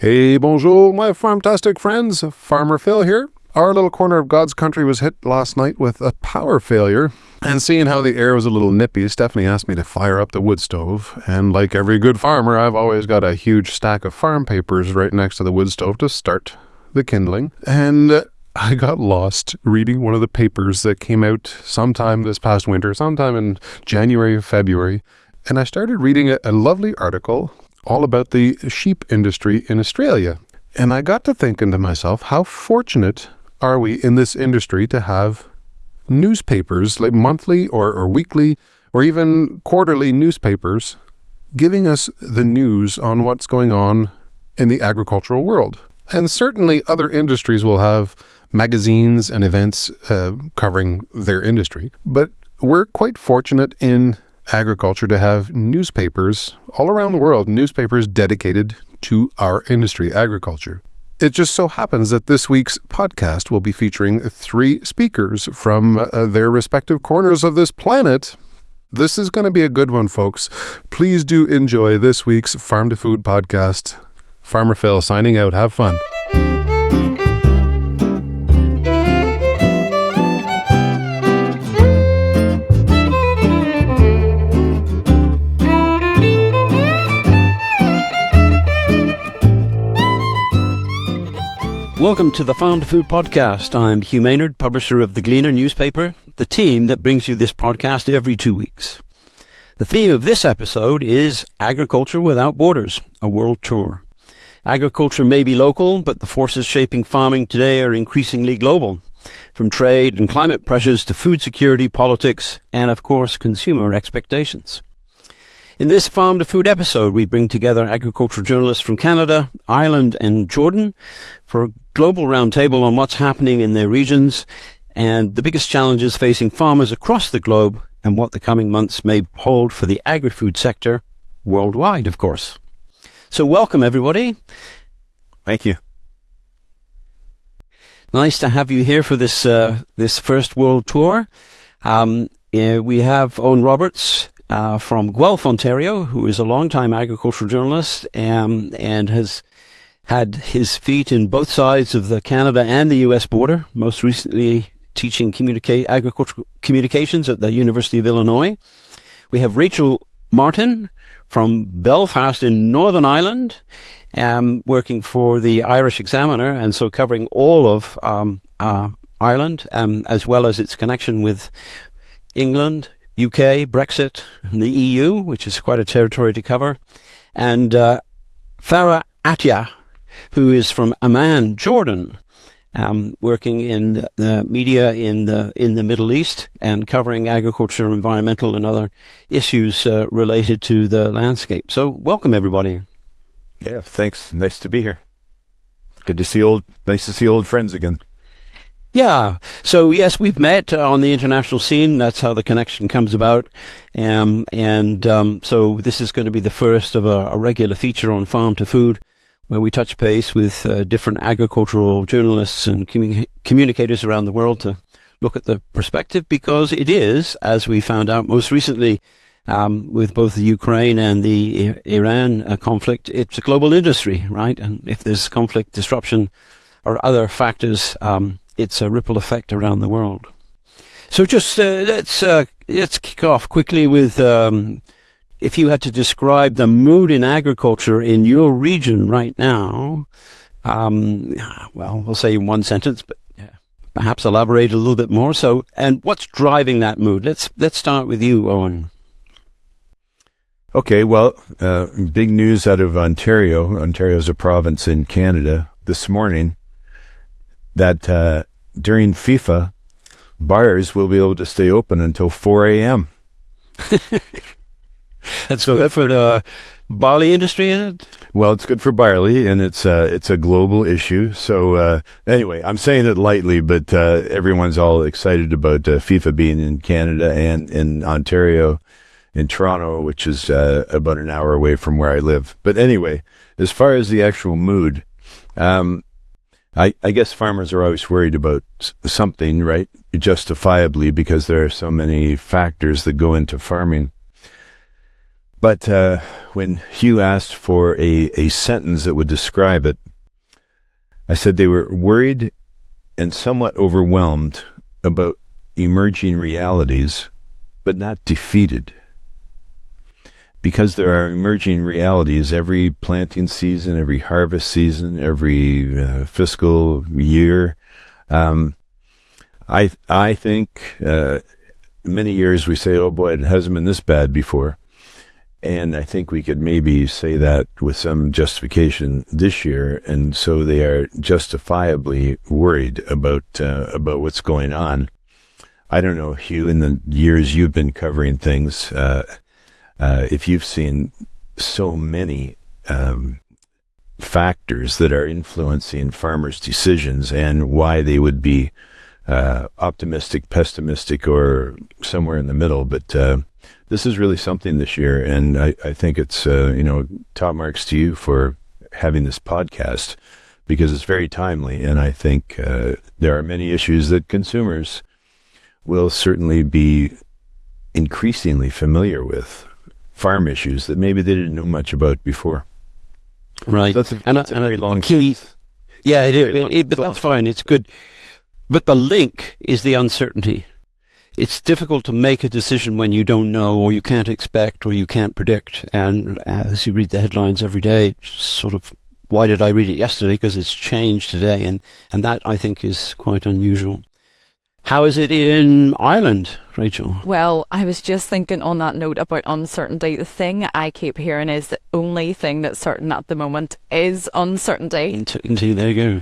Hey, bonjour, my farmtastic friends. Farmer Phil here. Our little corner of God's country was hit last night with a power failure. And seeing how the air was a little nippy, Stephanie asked me to fire up the wood stove. And like every good farmer, I've always got a huge stack of farm papers right next to the wood stove to start the kindling. And I got lost reading one of the papers that came out sometime this past winter, sometime in January or February. And I started reading a lovely article all about the sheep industry in Australia. And I got to thinking to myself, how fortunate are we in this industry to have newspapers, like monthly or weekly or even quarterly newspapers, giving us the news on what's going on in the agricultural world. And certainly other industries will have magazines and events covering their industry. But we're quite fortunate in agriculture to have newspapers all around the world, newspapers dedicated to our industry, agriculture. It just so happens that this week's podcast will be featuring 3 speakers from their respective corners of this planet. This is going to be a good one, folks. Please do enjoy this week's Farm to Food podcast. Farmer Phil signing out. Have fun. Welcome to the Farm to Food podcast. I'm Hugh Maynard, publisher of the Gleaner newspaper, the team that brings you this podcast every 2 weeks. The theme of this episode is Agriculture Without Borders, a world tour. Agriculture may be local, but the forces shaping farming today are increasingly global, from trade and climate pressures to food security, politics, and of course, consumer expectations. In this Farm to Food episode, we bring together agricultural journalists from Canada, Ireland, and Jordan for a global roundtable on what's happening in their regions and the biggest challenges facing farmers across the globe and what the coming months may hold for the agri-food sector worldwide, of course. So welcome, everybody. Thank you. Nice to have you here for this first world tour. We have Owen Roberts from Guelph, Ontario, who is a long-time agricultural journalist and has had his feet in both sides of the Canada and the US border, most recently teaching agricultural communications at the University of Illinois. We have Rachel Martin from Belfast in Northern Ireland, working for the Irish Examiner, and so covering all of Ireland, as well as its connection with England, UK, Brexit, and the EU, which is quite a territory to cover. And Farah Atiyah, who is from Amman, Jordan, working in the media in the Middle East and covering agriculture, environmental, and other issues related to the landscape. So, welcome everybody. Yeah, thanks. Nice to be here. Nice to see old friends again. Yeah. So yes, we've met on the international scene. That's how the connection comes about. So this is going to be the first of a regular feature on Farm to Food, where we touch base with different agricultural journalists and communicators around the world to look at the perspective, because it is, as we found out most recently with both the Ukraine and the Iran conflict, it's a global industry, right? And if there's conflict, disruption, or other factors, it's a ripple effect around the world. So just let's kick off quickly with if you had to describe the mood in agriculture in your region right now, well, we'll say in one sentence, but perhaps elaborate a little bit more. So, and what's driving that mood? Let's start with you, Owen. Okay, well, big news out of Ontario. Ontario is a province in Canada this morning that during FIFA, bars will be able to stay open until 4 a.m. That's good for the barley industry, isn't it? Well, it's good for barley, and it's a global issue. So anyway, I'm saying it lightly, but everyone's all excited about FIFA being in Canada and in Ontario, in Toronto, which is about an hour away from where I live. But anyway, as far as the actual mood, I guess farmers are always worried about something, right? Justifiably, because there are so many factors that go into farming. But when Hugh asked for a sentence that would describe it, I said they were worried and somewhat overwhelmed about emerging realities, but not defeated. Because there are emerging realities every planting season, every harvest season, every fiscal year. I think many years we say, oh boy, it hasn't been this bad before. And I think we could maybe say that with some justification this year. And so they are justifiably worried about what's going on. I don't know, Hugh, in the years you've been covering things, if you've seen so many factors that are influencing farmers' decisions and why they would be optimistic, pessimistic, or somewhere in the middle. But this is really something this year, and I think it's, top marks to you for having this podcast, because it's very timely, and I think there are many issues that consumers will certainly be increasingly familiar with, farm issues that maybe they didn't know much about before. Right. So that's a very long key. Yeah, but that's fine. It's good. But the link is the uncertainty. It's difficult to make a decision when you don't know, or you can't expect, or you can't predict. And as you read the headlines every day, sort of, why did I read it yesterday? Because it's changed today. And that, I think, is quite unusual. How is it in Ireland, Rachel? Well, I was just thinking on that note about uncertainty. The thing I keep hearing is the only thing that's certain at the moment is uncertainty. Into there you go.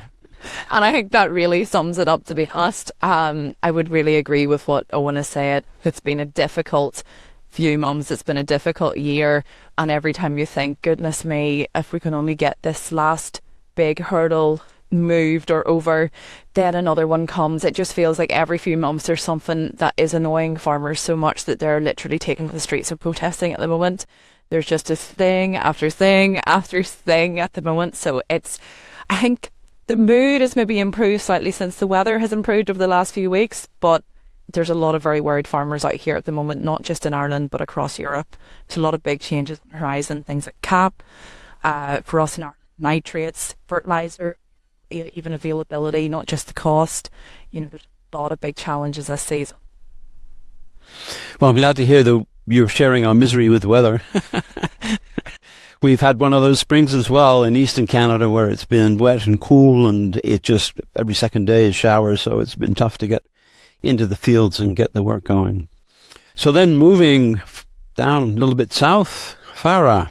And I think that really sums it up, to be honest. I would really agree with what Owen has said. It's been a difficult few months. It's been a difficult year. And every time you think, goodness me, if we can only get this last big hurdle moved or over, then another one comes. It just feels like every few months there's something that is annoying farmers so much that they're literally taking to the streets and protesting at the moment. There's just a thing after thing after thing at the moment. So I think the mood has maybe improved slightly since the weather has improved over the last few weeks, but there's a lot of very worried farmers out here at the moment, not just in Ireland but across Europe. There's a lot of big changes on the horizon, things like CAP, for us in our nitrates, fertilizer, even availability, not just the cost. There's a lot of big challenges this season. Well, I'm glad to hear that you're sharing our misery with the weather. We've had one of those springs as well in eastern Canada where it's been wet and cool, and it just every second day is showers, so it's been tough to get into the fields and get the work going. So then moving down a little bit south, Farah.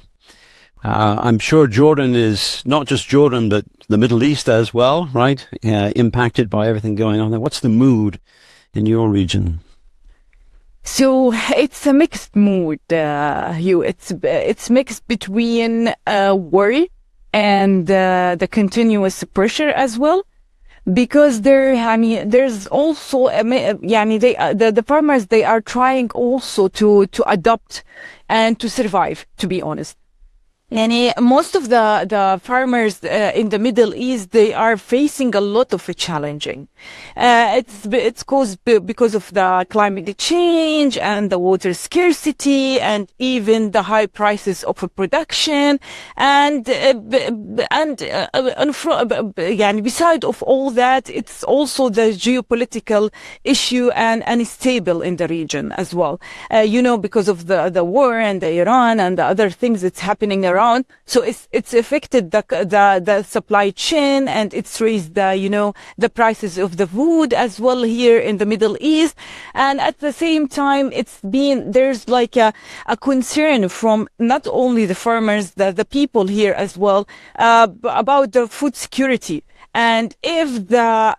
I'm sure Jordan is not just Jordan, but the Middle East as well, right? Impacted by everything going on there. What's the mood in your region? So it's a mixed mood, Hugh. It's mixed between worry and the continuous pressure as well, because there's also the farmers, they are trying also to adopt and to survive, to be honest. And most of the farmers in the Middle East, they are facing a lot of challenging. It's caused because of the climate change and the water scarcity and even the high prices of production. And beside of all that, it's also the geopolitical issue and unstable in the region as well. Because of the war and the Iran and the other things that's happening around. So it's affected the supply chain, and it's raised the prices of the food as well here in the Middle East. And at the same time, there's like a concern from not only the farmers, the people here as well, about the food security. And if the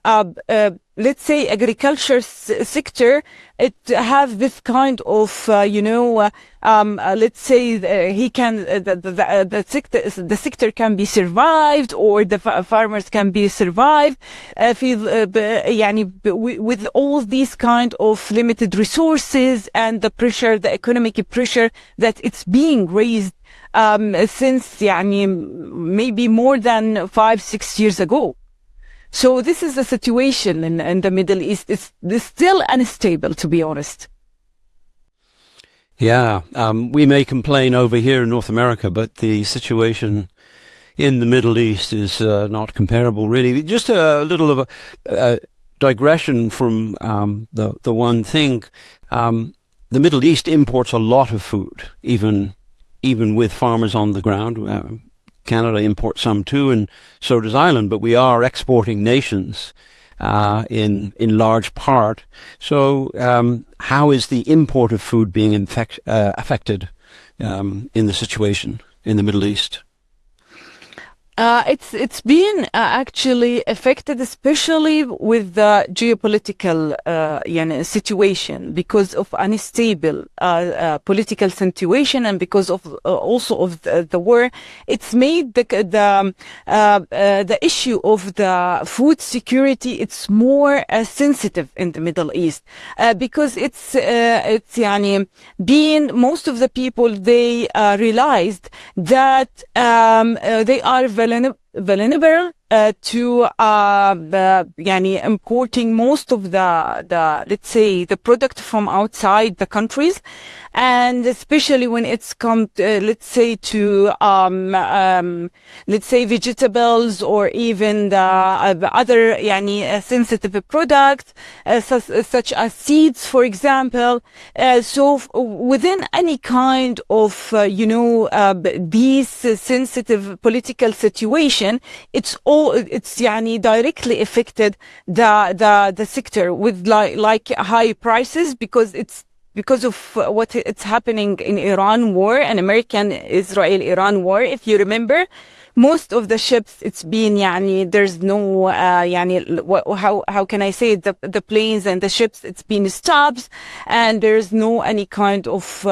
let's say agriculture sector, it have this kind of let's say the sector can be survived, or the farmers can be survived with all these kind of limited resources and the pressure, the economic pressure that it's being raised since maybe more than 5-6 years ago. So this is the situation in the Middle East. It's still unstable, to be honest. Yeah, we may complain over here in North America, but the situation in the Middle East is not comparable, really. Just a little of a digression from the one thing. The Middle East imports a lot of food, even with farmers on the ground. Canada imports some too, and so does Ireland. But we are exporting nations in large part. So, how is the import of food being affected in the situation in the Middle East? It's been actually affected, especially with the geopolitical situation, because of unstable political situation, and because of also of the war. It's made the issue of the food security, it's more sensitive in the Middle East, because it's being, most of the people, they realized that they are vulnerable to importing most of the let's say the product from outside the countries, and especially when it's come let's say to let's say vegetables, or even the other sensitive products such as seeds, for example. So within any kind of these sensitive political situation, it's directly affected the sector with like high prices, because of what it's happening in Iran war and American-Israel-Iran war. If you remember, most of the ships, it's been there's no how can I say it? The planes and the ships, it's been stopped, and there's no any kind of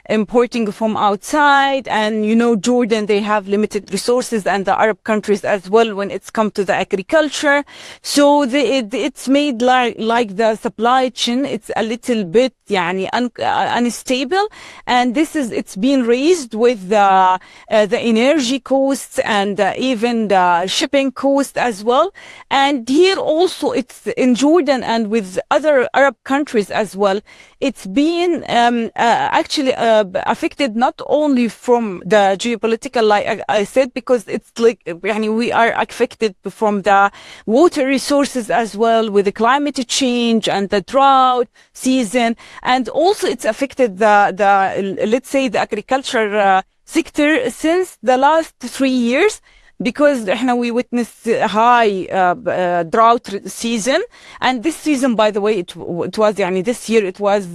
importing from outside. And Jordan, they have limited resources, and the Arab countries as well when it's come to the agriculture. So it's made like the supply chain, it's a little bit unstable, and it's been raised with the energy costs, and even the shipping cost as well. And here also, it's in Jordan and with other Arab countries as well, it's been actually affected not only from the geopolitical, like I said, because it's like we are affected from the water resources as well, with the climate change and the drought season, and also it's affected the let's say the agriculture sector since the last 3 years, because we witnessed a high drought season. And this season, by the way, it was this year, it was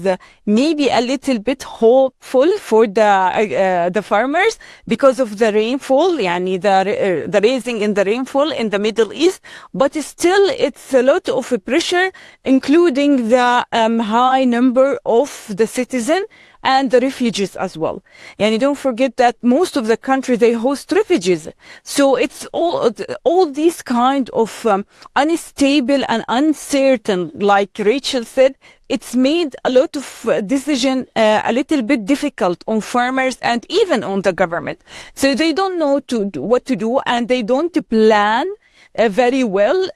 maybe a little bit hopeful for the farmers because of the rainfall, the raising in the rainfall in the Middle East. But still, it's a lot of pressure, including the high number of the citizens and the refugees as well. And don't forget that most of the country, they host refugees. So it's all these kind of unstable and uncertain, like Rachel said, it's made a lot of decision a little bit difficult on farmers and even on the government. So they don't know what to do, and they don't plan very well.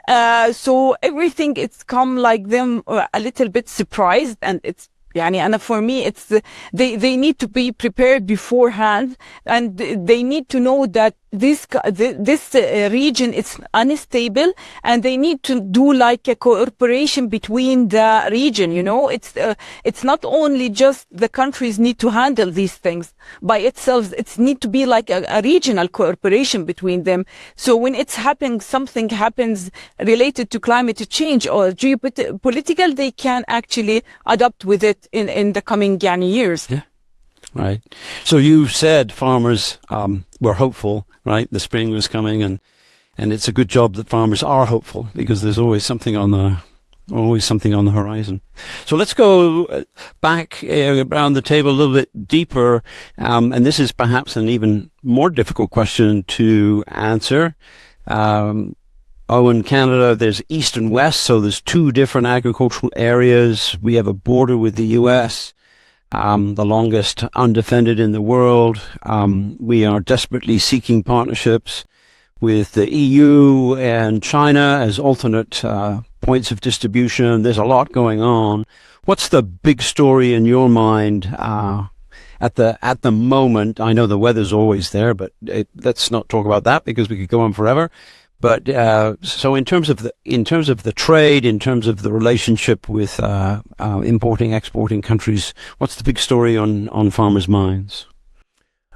So everything, it's come like them a little bit surprised, and it's and for me, it's they need to be prepared beforehand, and they need to know that this region is unstable, and they need to do like a cooperation between the region. It's not only just the countries need to handle these things by itself. It need to be like a regional cooperation between them. So when it's happening, something happens related to climate change or geopolitical, they can actually adapt with it in the coming years. Yeah. Right. So you said farmers were hopeful, right? The spring was coming, and it's a good job that farmers are hopeful, because there's always something on the horizon. So let's go back around the table a little bit deeper, and this is perhaps an even more difficult question to answer. In Canada, there's east and west, so there's two different agricultural areas. We have a border with the US, the longest undefended in the world. We are desperately seeking partnerships with the EU and China as alternate points of distribution. There's a lot going on. What's the big story in your mind at the moment. I know the weather's always there, but let's not talk about that because we could go on forever. But so in terms of the trade, in terms of the relationship with importing, exporting countries, what's the big story on farmers' minds?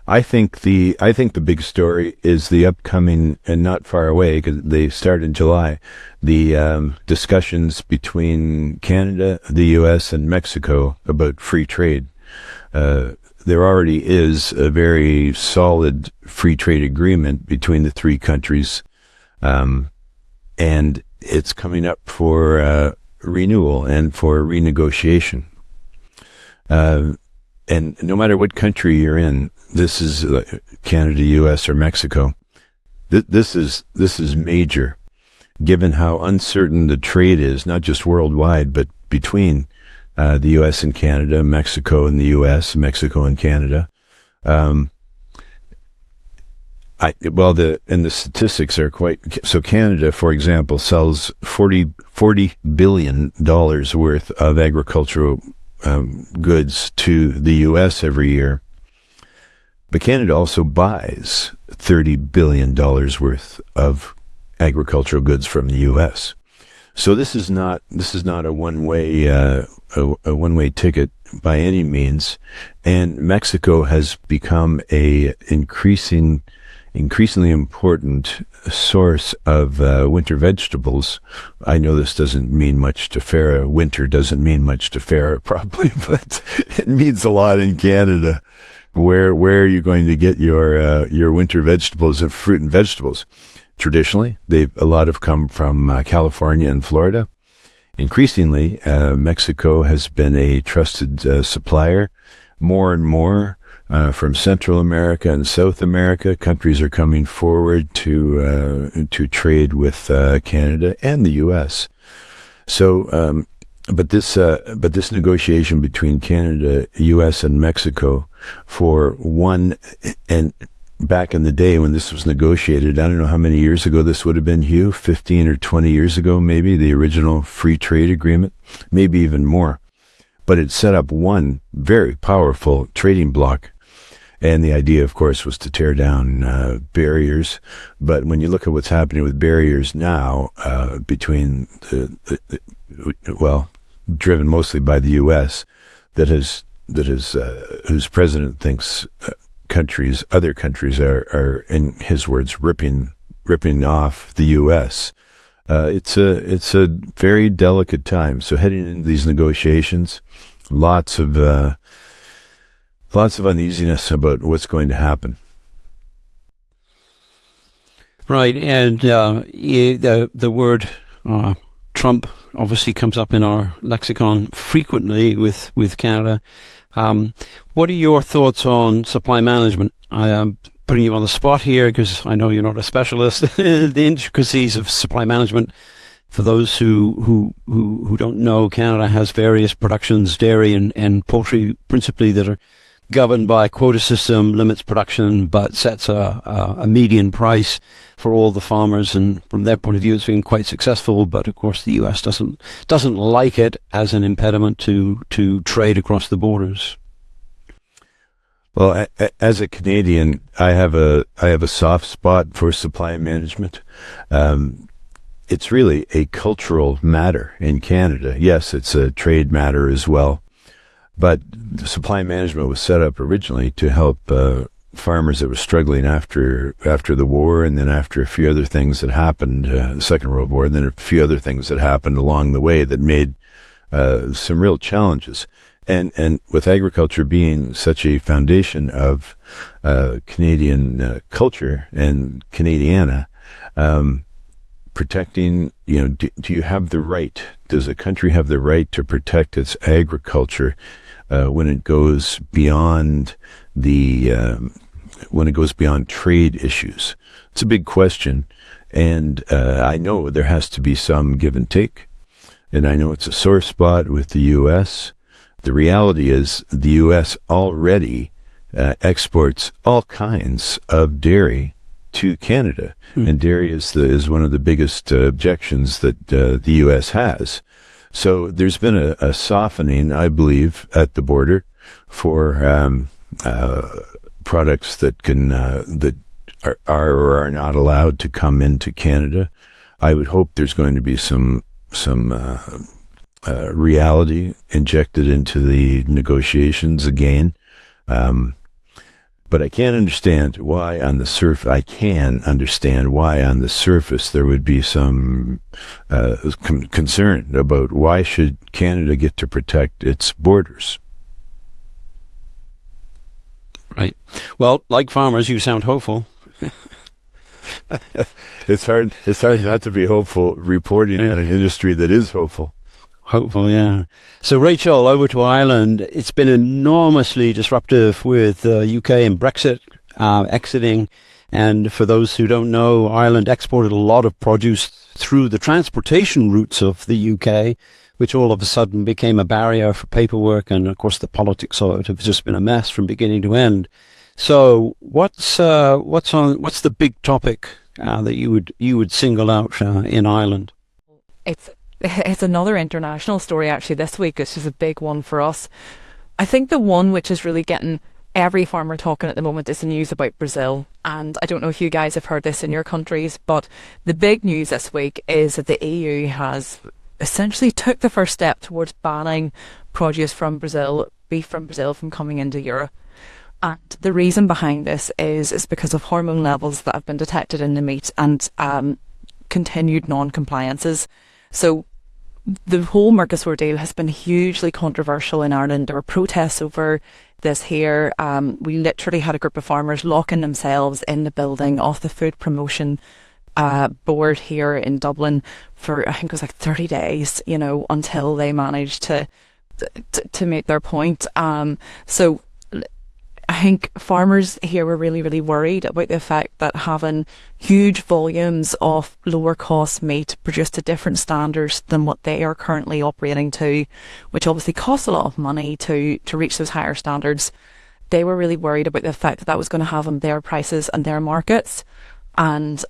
I think the big story is the upcoming, and not far away because they start in July, the discussions between Canada, the U.S., and Mexico about free trade. There already is a very solid free trade agreement between the three countries, and it's coming up for renewal and for renegotiation. And no matter what country you're in, this is Canada, U.S., or Mexico. This is major, given how uncertain the trade is, not just worldwide, but between the U.S. and Canada, Mexico and the U.S., Mexico and Canada. The statistics are quite. So Canada, for example, sells $40 billion worth of agricultural goods to the U.S. every year, but Canada also buys $30 billion worth of agricultural goods from the U.S. So this is not a one-way one-way ticket by any means, and Mexico has become a increasingly important source of winter vegetables. I know this doesn't mean much to Farah. Winter doesn't mean much to Farah, probably, but it means a lot in Canada. Where are you going to get your winter vegetables and fruit and vegetables? Traditionally, a lot have come from California and Florida. Increasingly, Mexico has been a trusted supplier. More and more from Central America and South America, countries are coming forward to trade with Canada and the U.S. So, but this negotiation between Canada, U.S., and Mexico and back in the day when this was negotiated, I don't know how many years ago this would have been, Hugh, 15 or 20 years ago, maybe, the original free trade agreement, maybe even more. But it set up one very powerful trading bloc. And the idea, of course, was to tear down barriers. But when you look at what's happening with barriers now, between driven mostly by the U.S., whose president thinks other countries are, in his words, ripping off the U.S. It's a very delicate time. So heading into these negotiations, lots of uneasiness about what's going to happen. Right, and the word Trump obviously comes up in our lexicon frequently with Canada. What are your thoughts on supply management? I am putting you on the spot here because I know you're not a specialist in the intricacies of supply management. For those who don't know, Canada has various productions, dairy and poultry principally, that are governed by a quota system, limits production, but sets a median price for all the farmers. And from their point of view, it's been quite successful. But of course, the U.S. doesn't like it as an impediment to trade across the borders. Well, as a Canadian, I have a soft spot for supply management. It's really a cultural matter in Canada. Yes, it's a trade matter as well. But the supply management was set up originally to help farmers that were struggling after the war, and then after a few other things that happened, the Second World War, and then a few other things that happened along the way that made some real challenges. And with agriculture being such a foundation of Canadian culture and Canadiana, protecting, do you have the right? Does a country have the right to protect its agriculture when it goes beyond trade issues? It's a big question, and I know there has to be some give and take, and I know it's a sore spot with the U.S. The reality is the U.S. already exports all kinds of dairy to Canada, and dairy is one of the biggest objections that the U.S. has. So there's been a softening, I believe, at the border for products that can that are or are not allowed to come into Canada. I would hope there's going to be some reality injected into the negotiations again. But I can't understand why on the surface. I can understand why on the surface there would be some concern about why should Canada get to protect its borders. Right. Well, like farmers, you sound hopeful. It's hard not to be hopeful reporting on an industry that is hopeful. Hopeful, yeah. So, Rachel, over to Ireland. It's been enormously disruptive with UK and Brexit exiting. And for those who don't know, Ireland exported a lot of produce through the transportation routes of the UK, which all of a sudden became a barrier for paperwork. And, of course, the politics of it have just been a mess from beginning to end. So, what's the big topic that you would single out in Ireland? It's another international story actually this week. It's just a big one for us. I think the one which is really getting every farmer talking at the moment is the news about Brazil. And I don't know if you guys have heard this in your countries, but the big news this week is that the EU has essentially took the first step towards banning produce from Brazil, beef from Brazil, from coming into Europe. And the reason behind this is because of hormone levels that have been detected in the meat and continued non-compliances. So the whole Mercosur deal has been hugely controversial in Ireland. There were protests over this here. We literally had a group of farmers locking themselves in the building of the food promotion board here in Dublin for, I think it was like 30 days, until they managed to make their point. So I think farmers here were really, really worried about the fact that having huge volumes of lower cost meat produced to different standards than what they are currently operating to, which obviously costs a lot of money to reach those higher standards. They were really worried about the fact that that was going to have on their prices and their markets. And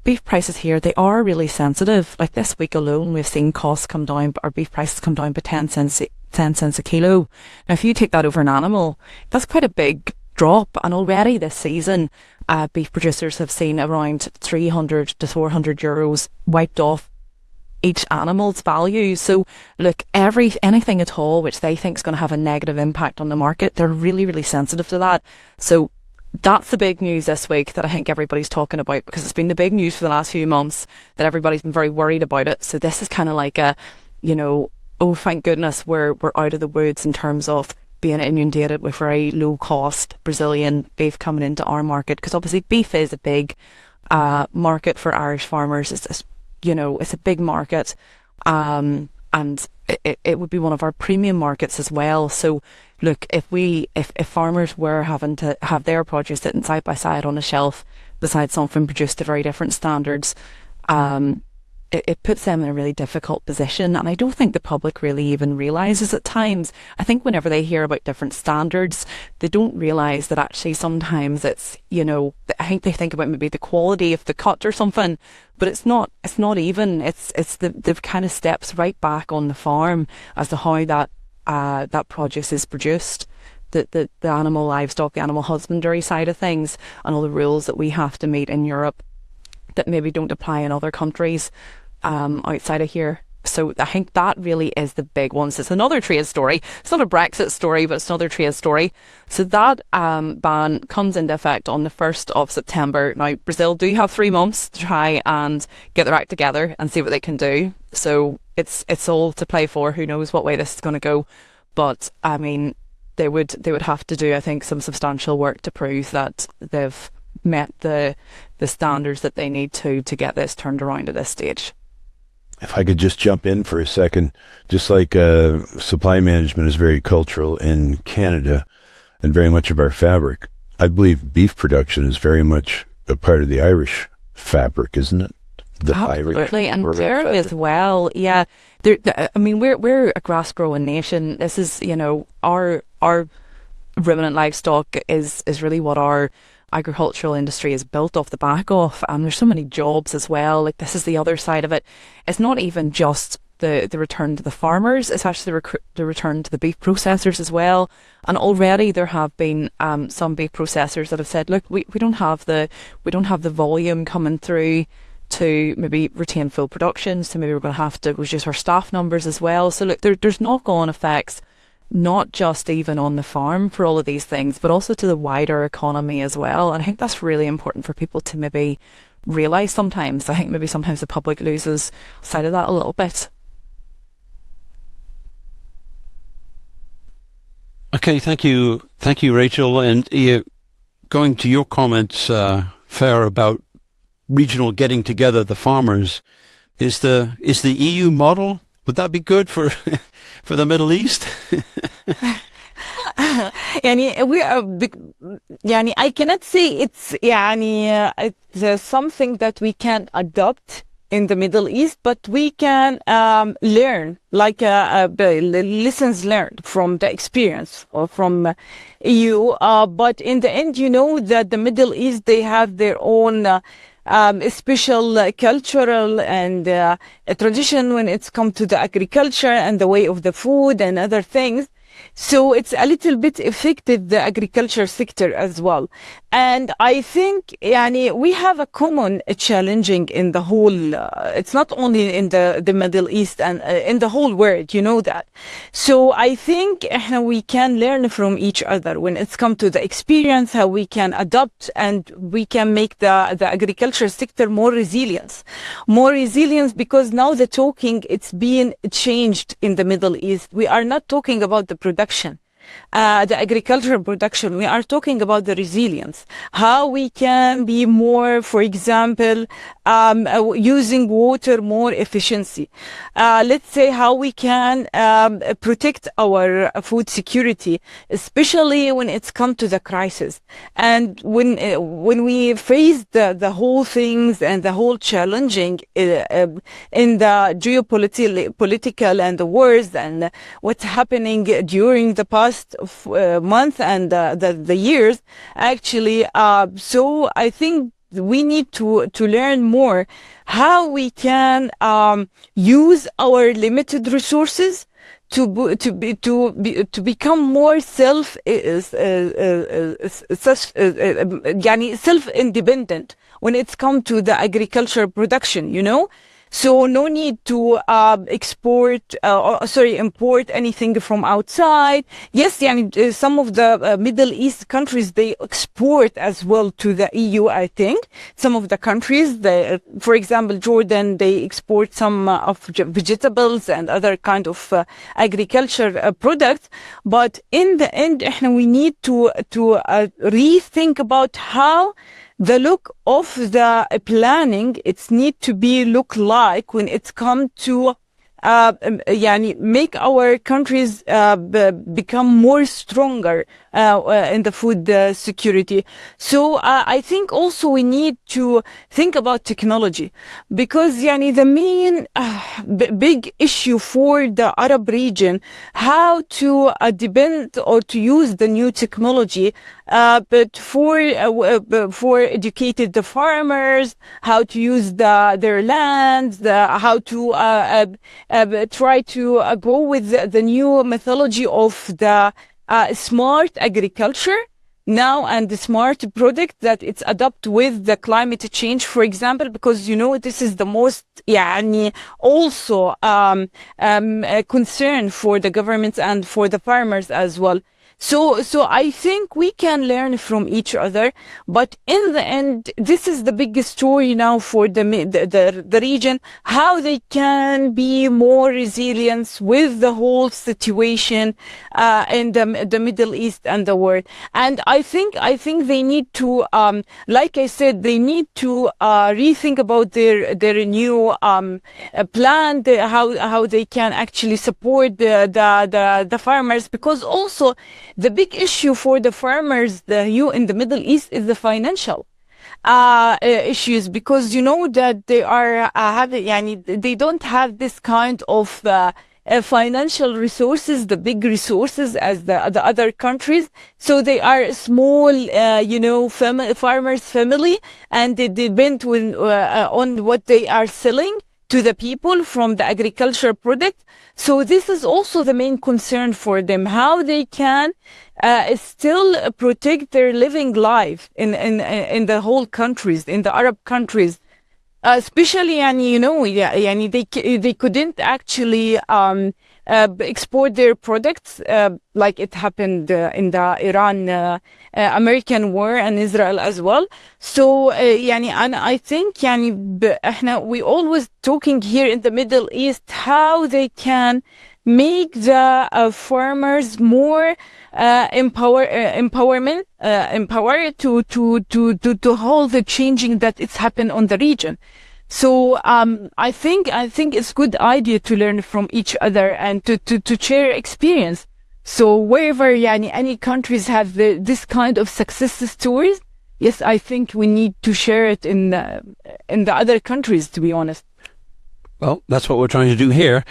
beef prices here, they are really sensitive. Like this week alone, we've seen costs come down, our beef prices come down by 10 cents a kilo. Now, if you take that over an animal, that's quite a big drop. And already this season, beef producers have seen around 300 to 400 euros wiped off each animal's value. So look, anything at all which they think is going to have a negative impact on the market, they're really, really sensitive to that. So that's the big news this week that I think everybody's talking about, because it's been the big news for the last few months that everybody's been very worried about it. So this is kind of like a, oh, thank goodness we're out of the woods in terms of being inundated with very low cost Brazilian beef coming into our market, because obviously beef is a big market for Irish farmers. It's a big market, and it would be one of our premium markets as well. So look, if farmers were having to have their produce sitting side by side on a shelf beside something produced to very different standards, it puts them in a really difficult position. And I don't think the public really even realises at times. I think whenever they hear about different standards, they don't realise that actually sometimes it's, I think they think about maybe the quality of the cut or something, but it's not even. It's the kind of steps right back on the farm as to how that produce is produced. The animal livestock, the animal husbandry side of things, and all the rules that we have to meet in Europe that maybe don't apply in other countries outside of here. So I think that really is the big one. So it's another trade story. It's not a Brexit story, but it's another trade story. So that ban comes into effect on the 1st of September. Now, Brazil do have 3 months to try and get their act together and see what they can do. So it's all to play for. Who knows what way this is going to go. But, I mean, they would have to do, I think, some substantial work to prove that they've met the standards that they need to get this turned around at this stage. If I could just jump in for a second, just like supply management is very cultural in Canada and very much of our fabric, I believe beef production is very much a part of the Irish fabric, isn't it? Absolutely, and dairy as well. Yeah, we're a grass-growing nation. This is, our ruminant livestock is really what our agricultural industry is built off the back of. There's so many jobs as well. Like, this is the other side of it. It's not even just the return to the farmers, especially the return to the beef processors as well. And already there have been some beef processors that have said, look, we don't have the volume coming through to maybe retain full production, so maybe we're going to have to reduce our staff numbers as well. So look, there's knock-on effects, not just even on the farm for all of these things, but also to the wider economy as well. And I think that's really important for people to maybe realise sometimes. I think maybe sometimes the public loses sight of that a little bit. Okay, thank you, Rachel. And going to your comments, Fer, about regional getting together the farmers, is the EU model, would that be good for for the Middle East? I cannot say it's something that we can adopt in the Middle East, but we can learn, like lessons learned from the experience or from EU. But in the end, you know that the Middle East, they have their own special cultural and tradition when it's come to the agriculture and the way of the food and other things. So it's a little bit affected the agriculture sector as well. And I think we have a common challenging in the whole, it's not only in the Middle East and in the whole world, you know that. So I think we can learn from each other when it's come to the experience, how we can adopt and we can make the agriculture sector more resilient, because now the talking, it's being changed in the Middle East. We are not talking about the production, the agricultural production. We are talking about the resilience, how we can be more, for example, using water more efficiency. Let's say how we can protect our food security, especially when it's come to the crisis. And when we face the whole things and the whole challenging in the geopolitical and the wars and what's happening during the past month and the years, actually. So I think we need to learn more how we can use our limited resources to become more self-independent when it's come to the agriculture production, you know. So no need to import anything from outside. Yes, some of the Middle East countries, they export as well to the EU, I think. Some of the countries, for example, Jordan, they export some of vegetables and other kind of agriculture products. But in the end, we need to rethink about how the look of the planning, it's need to be look like when it's come to make our countries become more stronger in the food security. So I think also we need to think about technology, because the main big issue for the Arab region, how to depend or to use the new technology, but for educated the farmers, how to use their lands, how to try to go with the new methodology of the smart agriculture now, and the smart product that it's adapt with the climate change, for example, because this is the most also a concern for the governments and for the farmers as well. So I think we can learn from each other, but in the end, this is the biggest story now for the region, how they can be more resilient with the whole situation in the Middle East and the world. And I think they need to, like I said, they need to rethink about their new plan, how they can actually support the farmers, because also the big issue for the farmers in the Middle East is the financial issues, because that they are they don't have this kind of financial resources, the big resources as the other countries. So they are small, farmers family, and they depend on what they are selling to the people from the agricultural product. So this is also the main concern for them, how they can still protect their living life in the whole countries, in the Arab countries. Especially, and they couldn't actually export their products like it happened in the Iran American war and Israel as well. So and I think we always talking here in the Middle East how they can make the farmers more empowered to hold the changing that it's happened on the region. So I think it's good idea to learn from each other and to share experience. So wherever any countries have this kind of success stories, yes, I think we need to share it in the other countries, to be honest. Well, that's what we're trying to do here.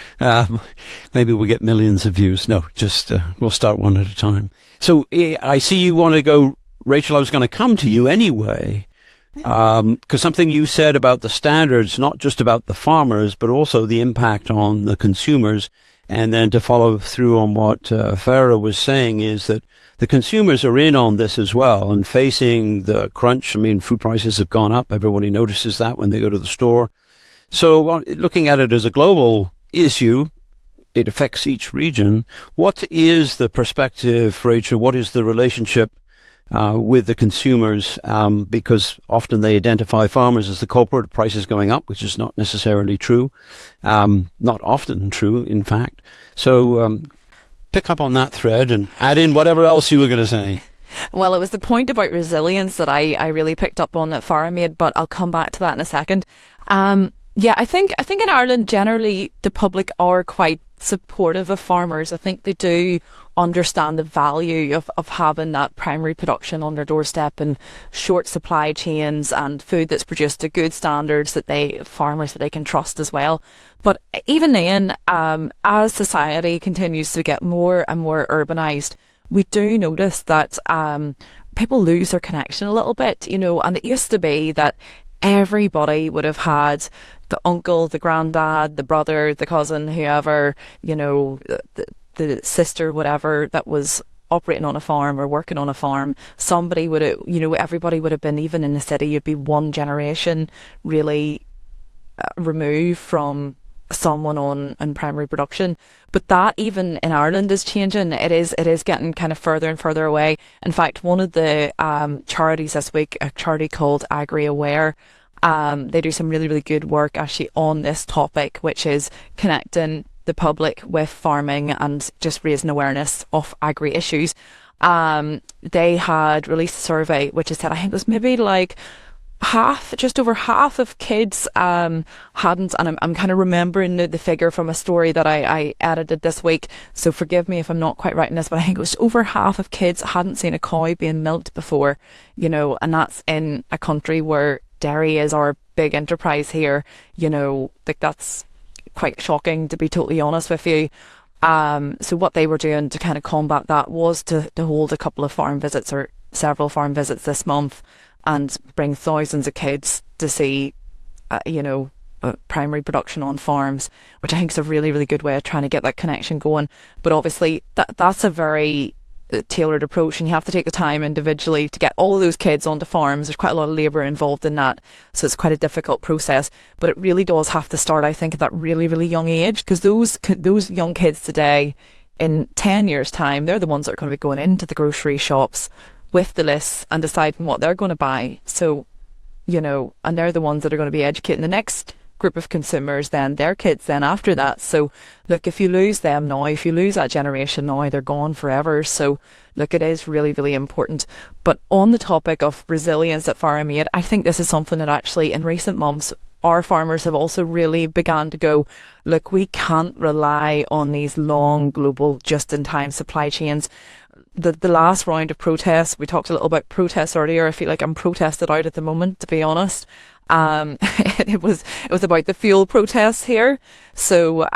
Maybe we'll get millions of views. No, just we'll start one at a time. So I see you want to go, Rachel. I was going to come to you anyway, because something you said about the standards, not just about the farmers, but also the impact on the consumers. And then to follow through on what Farah was saying is that the consumers are in on this as well and facing the crunch. I mean, food prices have gone up. Everybody notices that when they go to the store. So looking at it as a global issue, it affects each region. What is the perspective, Rachel? What is the relationship with the consumers? Because often they identify farmers as the culprit, prices going up, which is not necessarily true. Not often true, in fact. So pick up on that thread and add in whatever else you were going to say. Well, it was the point about resilience that I really picked up on that Farah made, but I'll come back to that in a second. Yeah, I think in Ireland, generally, the public are quite supportive of farmers. I think they do understand the value of having that primary production on their doorstep and short supply chains and food that's produced to good standards farmers that they can trust as well. But even then, as society continues to get more and more urbanised, we do notice that people lose their connection a little bit, and it used to be that everybody would have had the uncle, the granddad, the brother, the cousin, whoever, the sister, whatever, that was operating on a farm or working on a farm. Somebody would have, everybody would have been, even in the city, you'd be one generation really removed from someone on primary production. But that even in Ireland is changing. It is getting kind of further and further away. In fact, one of the charities this week, a charity called Agri-Aware, they do some really, really good work actually on this topic, which is connecting the public with farming and just raising awareness of agri issues. They had released a survey which has said, I think it was maybe like just over half of kids hadn't, and I'm kind of remembering the figure from a story that I edited this week, so forgive me if I'm not quite right in this, but I think it was over half of kids hadn't seen a cow being milked before, and that's in a country where dairy is our big enterprise here. Like, that's quite shocking, to be totally honest with you. So what they were doing to kind of combat that was to hold a couple of farm visits, or several farm visits this month, and bring thousands of kids to see, primary production on farms, which I think is a really, really good way of trying to get that connection going. But obviously that's a very tailored approach, and you have to take the time individually to get all of those kids onto farms. There's quite a lot of labour involved in that, so it's quite a difficult process. But it really does have to start, I think, at that really, really young age, because those young kids today, in 10 years' time, they're the ones that are going to be going into the grocery shops with the lists and deciding what they're going to buy. So, and they're the ones that are going to be educating the next group of consumers, then their kids then after that. So look, if you lose them now, if you lose that generation now, they're gone forever. So look, it is really, really important. But on the topic of resilience that Farah made, I think this is something that actually in recent months our farmers have also really begun to go, look, we can't rely on these long global just-in-time supply chains. The last round of protests, we talked a little about protests earlier. I feel like I'm protested out at the moment, to be honest. It was about the fuel protests here. So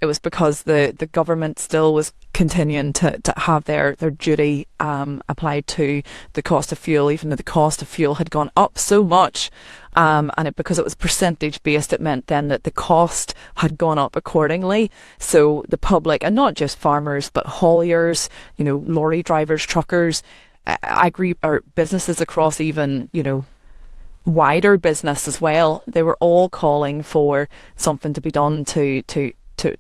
it was because the government still was continuing to have their duty applied to the cost of fuel, even though the cost of fuel had gone up so much. Because it was percentage based, it meant then that the cost had gone up accordingly. So the public, and not just farmers, but hauliers, lorry drivers, truckers, or businesses across even, wider business as well, they were all calling for something to be done to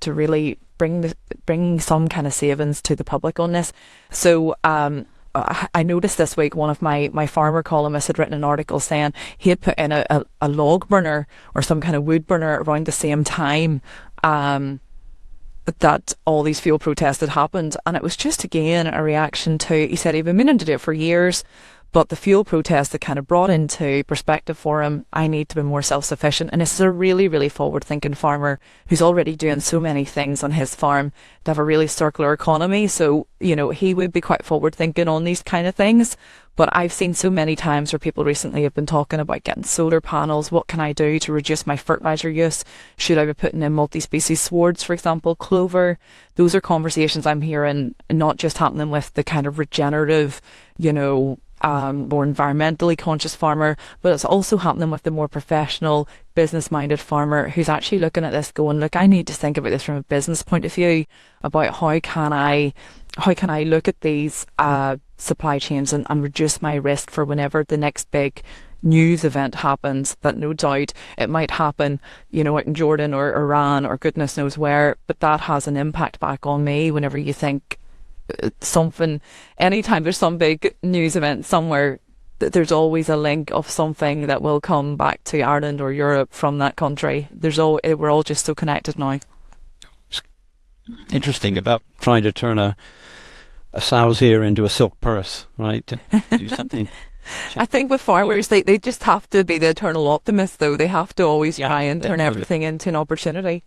really bring some kind of savings to the public on this. So I noticed this week one of my farmer columnists had written an article saying he had put in a log burner or some kind of wood burner around the same time that all these fuel protests had happened, and it was just again a reaction to, he said he'd been meaning to do it for years, but the fuel protests that kind of brought into perspective for him, I need to be more self-sufficient. And this is a really, really forward-thinking farmer who's already doing so many things on his farm to have a really circular economy. So, he would be quite forward-thinking on these kind of things. But I've seen so many times where people recently have been talking about getting solar panels. What can I do to reduce my fertilizer use? Should I be putting in multi-species swords, for example, clover? Those are conversations I'm hearing, not just happening with the kind of regenerative, more environmentally conscious farmer, but it's also happening with the more professional, business-minded farmer who's actually looking at this going, look, I need to think about this from a business point of view, about how can I look at these supply chains and reduce my risk for whenever the next big news event happens, that no doubt it might happen, out in Jordan or Iran or goodness knows where, but that has an impact back on me whenever you think anytime there's some big news event somewhere, there's always a link of something that will come back to Ireland or Europe from that country. We're all just so connected now. Interesting about trying to turn a sow's ear into a silk purse, right? To do something. I think with farmers, they just have to be the eternal optimists, though. They have to always try and turn everything into an opportunity.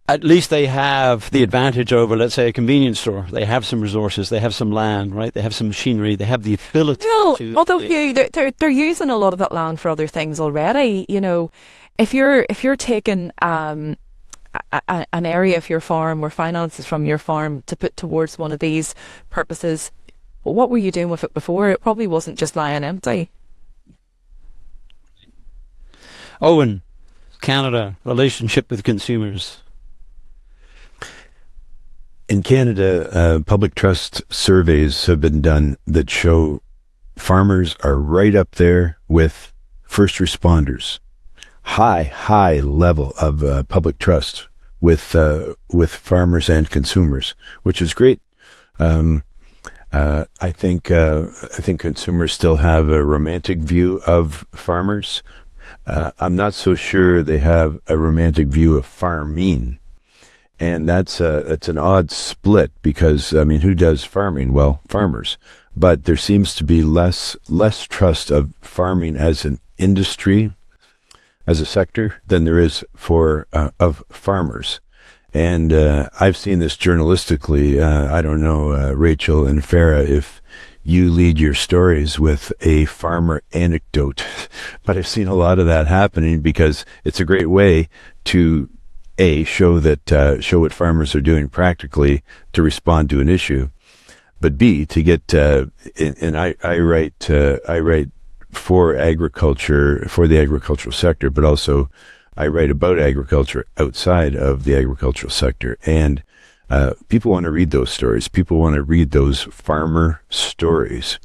At least they have the advantage over, let's say, a convenience store. They have some resources, they have some land, right? They have some machinery, they have the ability although they're using a lot of that land for other things already. If you're taking an area of your farm or finances from your farm to put towards one of these purposes, what were you doing with it before? It probably wasn't just lying empty. Owen, Canada, relationship with consumers. In Canada, public trust surveys have been done that show farmers are right up there with first responders. High level of public trust with farmers and consumers, which is great. I think consumers still have a romantic view of farmers. I'm not so sure they have a romantic view of farming. And it's an odd split because, who does farming? Well, farmers. But there seems to be less trust of farming as an industry, as a sector, than there is of farmers. And I've seen this journalistically. I don't know, Rachel and Farah, if you lead your stories with a farmer anecdote, but I've seen a lot of that happening because it's a great way to show what farmers are doing practically to respond to an issue, but B, to get and I write for agriculture, for the agricultural sector, but also I write about agriculture outside of the agricultural sector, and people want to read those stories. People want to read those farmer stories,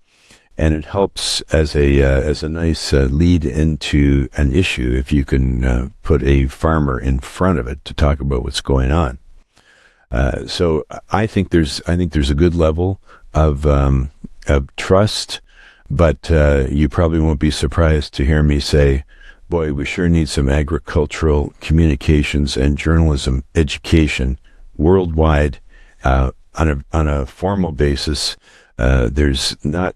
and it helps as a nice lead into an issue if you can put a farmer in front of it to talk about what's going on. So I think there's a good level of trust, but you probably won't be surprised to hear me say, boy, we sure need some agricultural communications and journalism education worldwide on a formal basis. There's not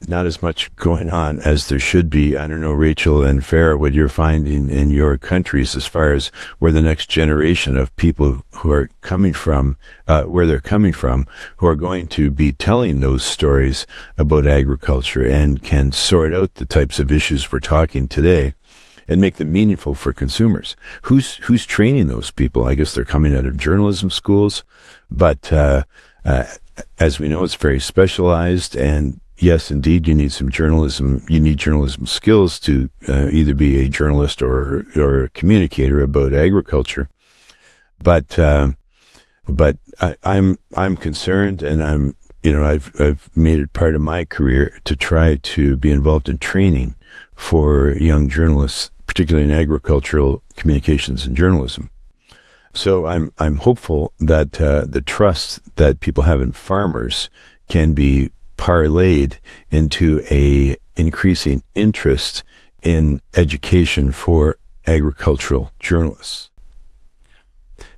as much going on as there should be. I don't know, Rachel and Farah, what you're finding in your countries as far as where the next generation of people who are coming from, where they're coming from, who are going to be telling those stories about agriculture and can sort out the types of issues we're talking today and make them meaningful for consumers. Who's training those people? I guess they're coming out of journalism schools, but As we know, it's very specialized, and yes, indeed, you need journalism skills to either be a journalist or a communicator about agriculture. But I'm concerned, and I've made it part of my career to try to be involved in training for young journalists, particularly in agricultural communications and journalism. So I'm hopeful that the trust that people have in farmers can be parlayed into a increasing interest in education for agricultural journalists.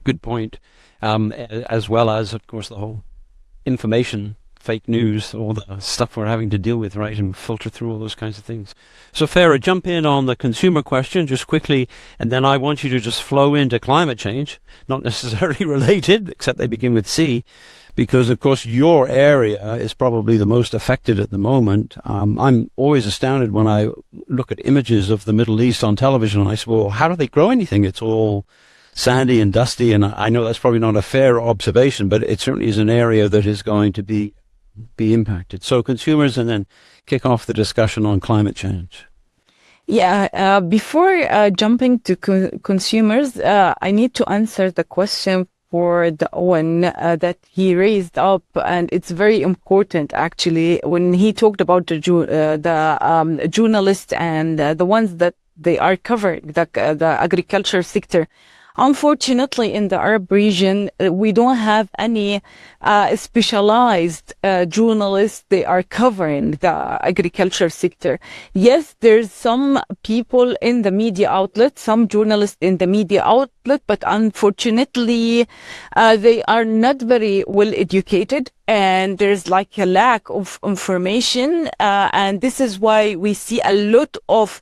Good point. As well as, of course, the whole information, fake news, all the stuff we're having to deal with, right, and filter through all those kinds of things. So, Farah, jump in on the consumer question just quickly, and then I want you to just flow into climate change, not necessarily related, except they begin with C, because, of course, your area is probably the most affected at the moment. I'm always astounded when I look at images of the Middle East on television, and I say, well, how do they grow anything? It's all sandy and dusty, and I know that's probably not a fair observation, but it certainly is an area that is going to be impacted. So consumers, and then kick off the discussion on climate change. Yeah, before jumping to consumers, I need to answer the question for the Owen that he raised up, and it's very important actually when he talked about the journalists and the ones that they are covering the agriculture sector. Unfortunately, in the Arab region, we don't have any specialized journalists. They are covering the agriculture sector. Yes, there's some people in the media outlet, some journalists in the media outlet, but unfortunately, they are not very well educated. And there's like a lack of information, and this is why we see a lot of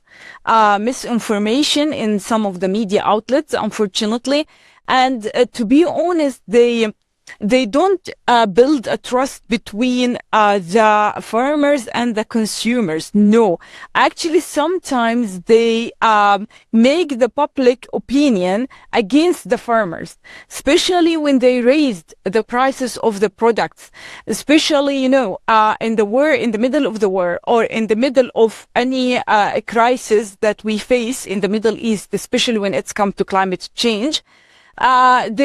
misinformation in some of the media outlets, unfortunately. And to be honest, they don't build a trust between the farmers and the consumers. No, actually, sometimes they make the public opinion against the farmers, especially when they raised the prices of the products, especially, in the war, in the middle of the war, or in the middle of any crisis that we face in the Middle East, especially when it's come to climate change. The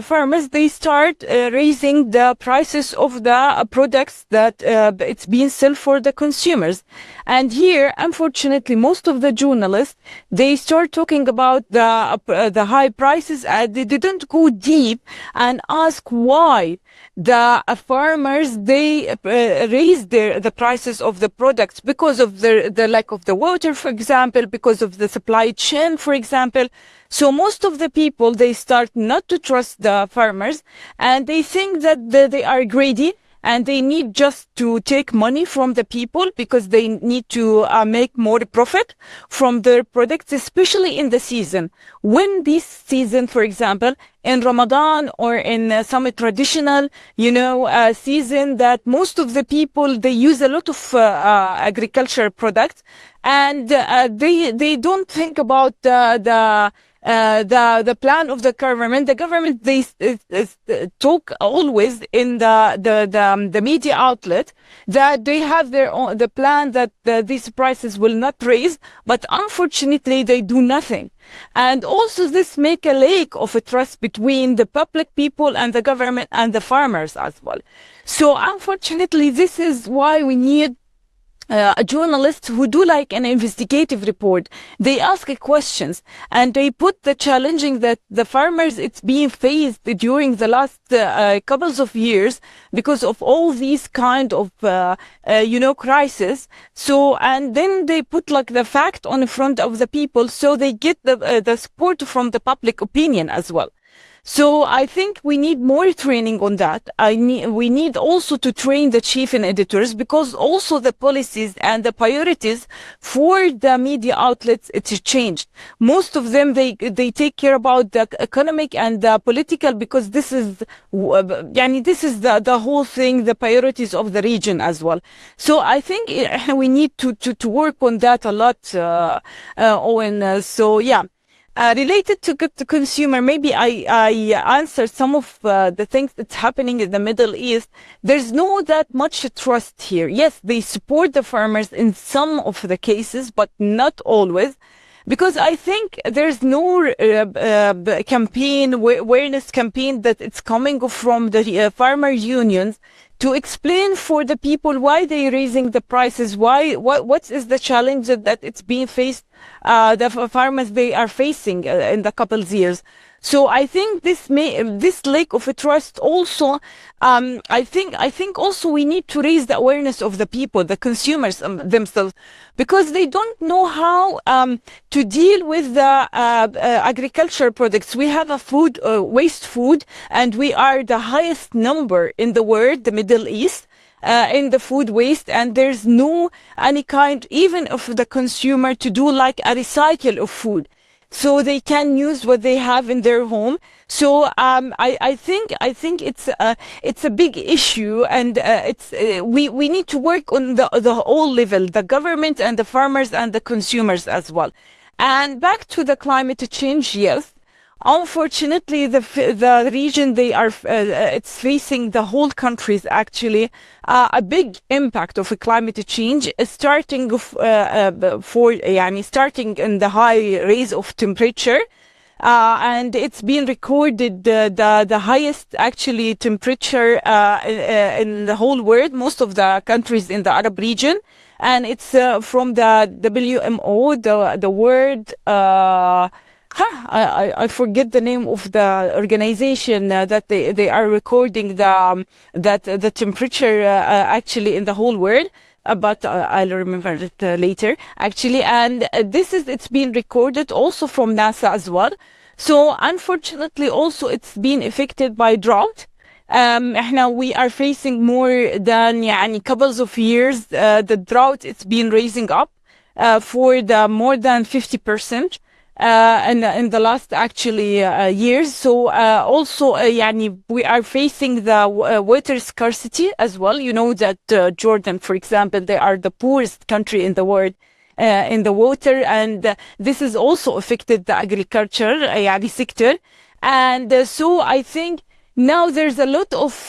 farmers, they start raising the prices of the products that it's being sold for the consumers. And here, unfortunately, most of the journalists, they start talking about the high prices, and they didn't go deep and ask why the farmers, they raise the prices of the products because of the lack of the water, for example, because of the supply chain, for example. So most of the people, they start not to trust the farmers, and they think that they are greedy and they need just to take money from the people because they need to make more profit from their products, especially in the season. When this season, for example, in Ramadan or in some traditional, season that most of the people, they use a lot of agriculture products, and they don't think about the plan of the government. The government, they talk always in the media outlet that they have their own, the plan that these prices will not raise, but unfortunately they do nothing. And also this make a lack of a trust between the public people and the government and the farmers as well. So unfortunately, this is why we need a journalist who do like an investigative report. They ask questions and they put the challenging that the farmers, it's being faced during the last couple of years because of all these kind of crisis. So, and then they put like the fact on the front of the people, so they get the support from the public opinion as well. So I think we need more training on that. We need also to train the chief and editors, because also the policies and the priorities for the media outlets, it's changed. Most of them, they take care about the economic and the political, because this is the whole thing, the priorities of the region as well. So I think we need to work on that a lot, Owen. So yeah. Related to good to consumer, maybe I answered some of the things that's happening in the Middle East. There's no that much trust here. Yes, they support the farmers in some of the cases, but not always. Because I think there's no campaign, awareness campaign that it's coming from the farmer unions to explain for the people why they're raising the prices, what is the challenge that it's being faced, the farmers they are facing in the couple of years. So I think this lack of trust also, I think also we need to raise the awareness of the people, the consumers themselves, because they don't know how to deal with the agricultural products. We have a food, waste food, and we are the highest number in the world, the Middle East. In the food waste, and there's no any kind even of the consumer to do like a recycle of food, so they can use what they have in their home. So I think it's a big issue, and we need to work on the whole level, the government and the farmers and the consumers as well. And back to the climate change, yes. Unfortunately, the region they are it's facing, the whole countries actually a big impact of climate change, starting starting in the high rise of temperature, and it's been recorded the highest actually temperature in the whole world, most of the countries in the Arab region, and it's from the WMO, the word. I forget the name of the organization that they are recording the temperature actually in the whole world, but I'll remember it later actually. And it's been recorded also from NASA as well. So unfortunately also it's been affected by drought. Now we are facing more than couples of years the drought, it's been raising up for the more than 50%. In the last actually years. So also we are facing the water scarcity as well. You know that Jordan, for example, they are the poorest country in the world in the water, and this has also affected the agriculture sector. And so I think now there's a lot of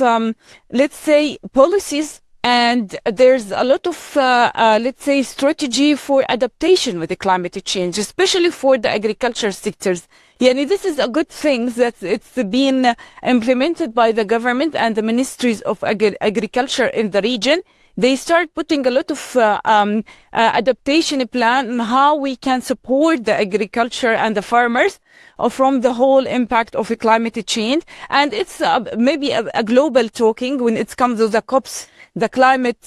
let's say policies, and there's a lot of, let's say, strategy for adaptation with the climate change, especially for the agriculture sectors. This is a good thing that it's been implemented by the government and the ministries of agriculture in the region. They start putting a lot of adaptation plan on how we can support the agriculture and the farmers from the whole impact of the climate change. And it's maybe a global talking when it comes to the COPs, the climate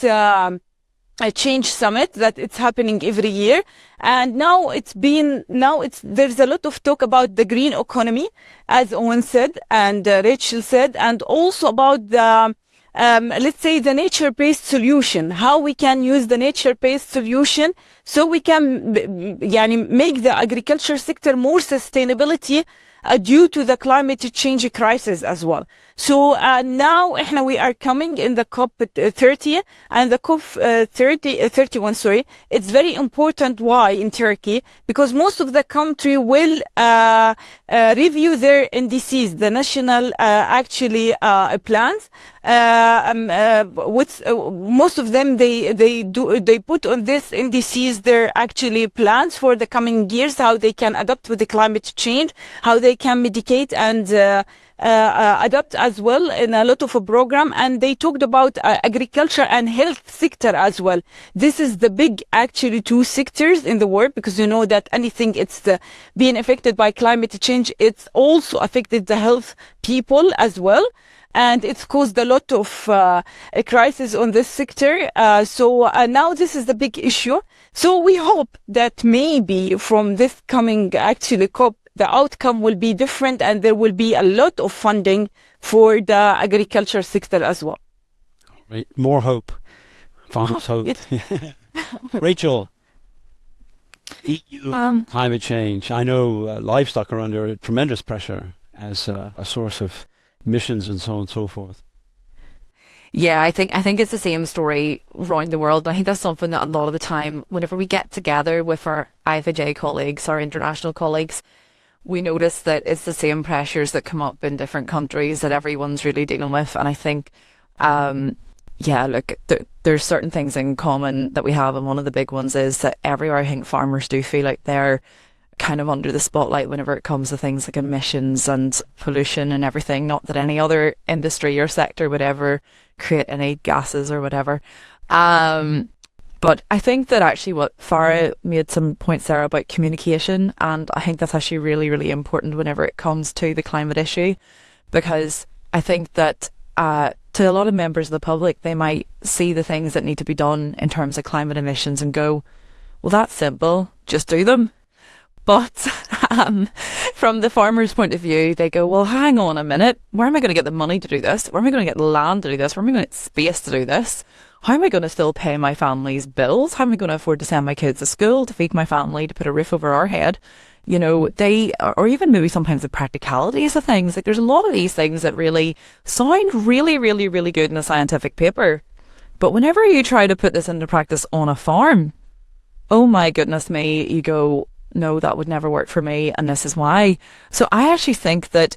change summit that it's happening every year. And now there's a lot of talk about the green economy, as Owen said and Rachel said, and also about the let's say the nature-based solution, how we can use the nature-based solution so we can make the agriculture sector more sustainability due to the climate change crisis as well. So now we are coming in the COP 30 and the COP 31. Sorry, it's very important. Why in Turkey? Because most of the country will review their indices, the national actually plans. With most of them, they put on this indices their actually plans for the coming years, how they can adapt with the climate change, how they can mitigate and adapt as well in a lot of a program. And they talked about agriculture and health sector as well. This is the big actually two sectors in the world, because you know that anything it's being affected by climate change, it's also affected the health people as well. And it's caused a lot of a crisis on this sector. So now this is the big issue. So we hope that maybe from this coming actually COP, the outcome will be different and there will be a lot of funding for the agriculture sector as well. Right. More hope. Farmers hope. Rachel, EU climate change. I know livestock are under tremendous pressure as a source of emissions and so on and so forth. Yeah, I think it's the same story around the world. I think that's something that a lot of the time, whenever we get together with our IFAJ colleagues, our international colleagues, we notice that it's the same pressures that come up in different countries that everyone's really dealing with. And I think, yeah, look, there's certain things in common that we have. And one of the big ones is that everywhere I think farmers do feel like they're kind of under the spotlight whenever it comes to things like emissions and pollution and everything. Not that any other industry or sector would ever create any gases or whatever. But I think that actually what Farah made some points there about communication, and I think that's actually really, really important whenever it comes to the climate issue, because I think that to a lot of members of the public, they might see the things that need to be done in terms of climate emissions and go, well, that's simple, just do them. But from the farmer's point of view, they go, well, hang on a minute, where am I going to get the money to do this? Where am I going to get the land to do this? Where am I going to get space to do this? How am I going to still pay my family's bills? How am I going to afford to send my kids to school, to feed my family, to put a roof over our head? You know, or even maybe sometimes the practicalities of things. Like there's a lot of these things that really sound really, really, really good in a scientific paper. But whenever you try to put this into practice on a farm, oh my goodness me, you go, no, that would never work for me, and this is why. So I actually think that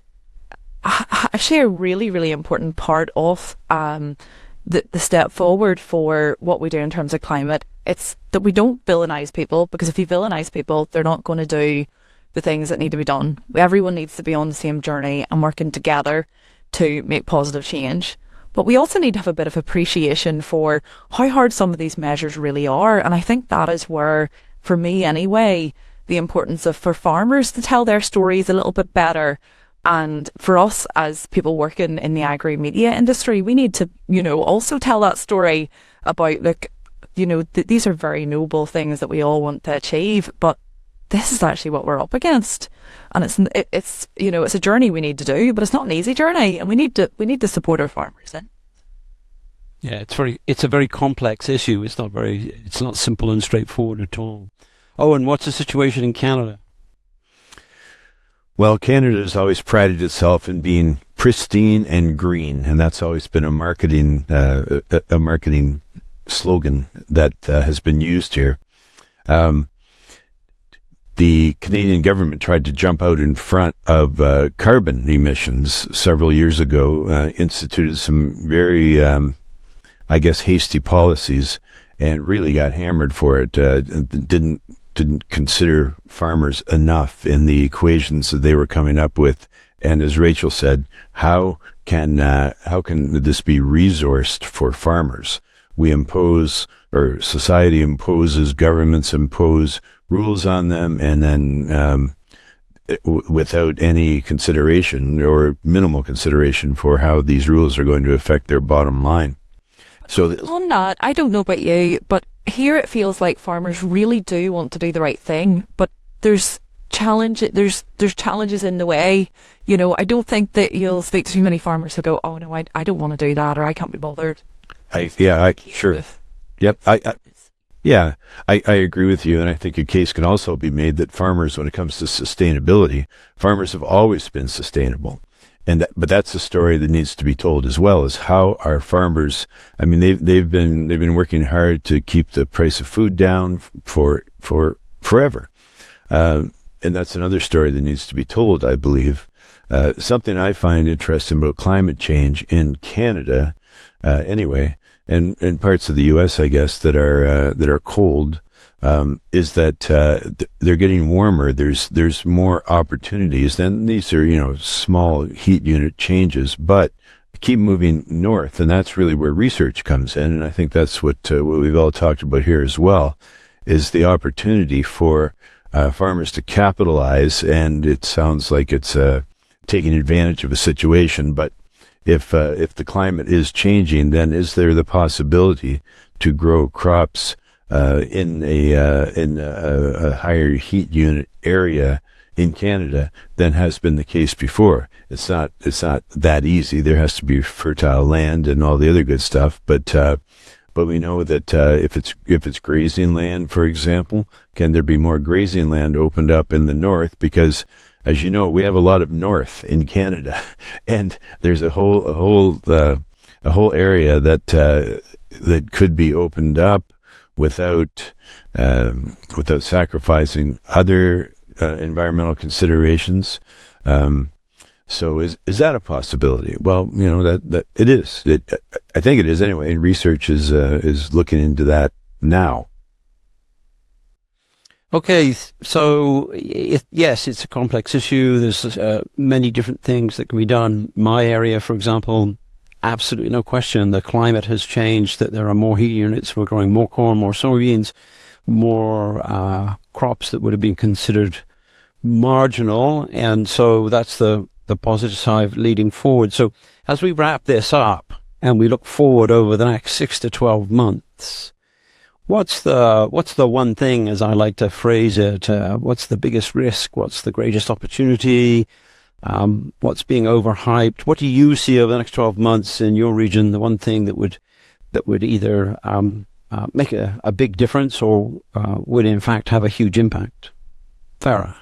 actually a really, really important part of the step forward for what we do in terms of climate, it's that we don't villainize people, because if you villainize people, they're not going to do the things that need to be done. Everyone needs to be on the same journey and working together to make positive change. But we also need to have a bit of appreciation for how hard some of these measures really are. And I think that is where, for me anyway, the importance of for farmers to tell their stories a little bit better. And for us as people working in the agri-media industry, we need to, you know, also tell that story about, look, you know, these are very noble things that we all want to achieve, but this is actually what we're up against. And it's you know, it's a journey we need to do, but it's not an easy journey, and we need to support our farmers in. Yeah, it's a very complex issue. It's not simple and straightforward at all. Oh, and what's the situation in Canada? Well, Canada has always prided itself in being pristine and green, and that's always been a marketing slogan that has been used here. The Canadian government tried to jump out in front of carbon emissions several years ago, instituted some very, I guess, hasty policies, and really got hammered for it. Didn't consider farmers enough in the equations that they were coming up with. And as Rachel said, how can this be resourced for farmers? We impose, or society imposes, governments impose rules on them, and then without any consideration or minimal consideration for how these rules are going to affect their bottom line. So on that, I don't know about you, but here it feels like farmers really do want to do the right thing, but there's challenges in the way. You know, I don't think that you'll speak to too many farmers who go, oh no, I don't want to do that, or I can't be bothered. Sure. Yep. I agree with you, and I think a case can also be made that farmers, when it comes to sustainability, farmers have always been sustainable. But that's a story that needs to be told as well, is how our farmers, I mean, they've been working hard to keep the price of food down for forever. And that's another story that needs to be told, I believe. Something I find interesting about climate change in Canada, anyway, and in parts of the US, I guess, that are cold, is that they're getting warmer. There's more opportunities. Then these are, you know, small heat unit changes, but keep moving north, and that's really where research comes in. And I think that's what we've all talked about here as well, is the opportunity for farmers to capitalize. And it sounds like it's taking advantage of a situation, but if the climate is changing, then is there the possibility to grow crops in a higher heat unit area in Canada than has been the case before? It's not that easy. There has to be fertile land and all the other good stuff. But we know that if it's grazing land, for example, can there be more grazing land opened up in the north? Because, as you know, we have a lot of north in Canada, and there's a whole area that could be opened up without sacrificing other environmental considerations. So is that a possibility? Well, that it is. I think it is anyway. And research is looking into that now. Okay, so yes, it's a complex issue. There's many different things that can be done. My area, for example, absolutely no question, the climate has changed, that there are more heat units. We're growing more corn, more soybeans, more crops that would have been considered marginal. And so that's the positive side leading forward. So as we wrap this up and we look forward over the next 6 to 12 months, what's the one thing, as I like to phrase it, what's the biggest risk? What's the greatest opportunity? What's being overhyped? What do you see over the next 12 months in your region? The one thing that would either make a big difference or would in fact have a huge impact? Farah.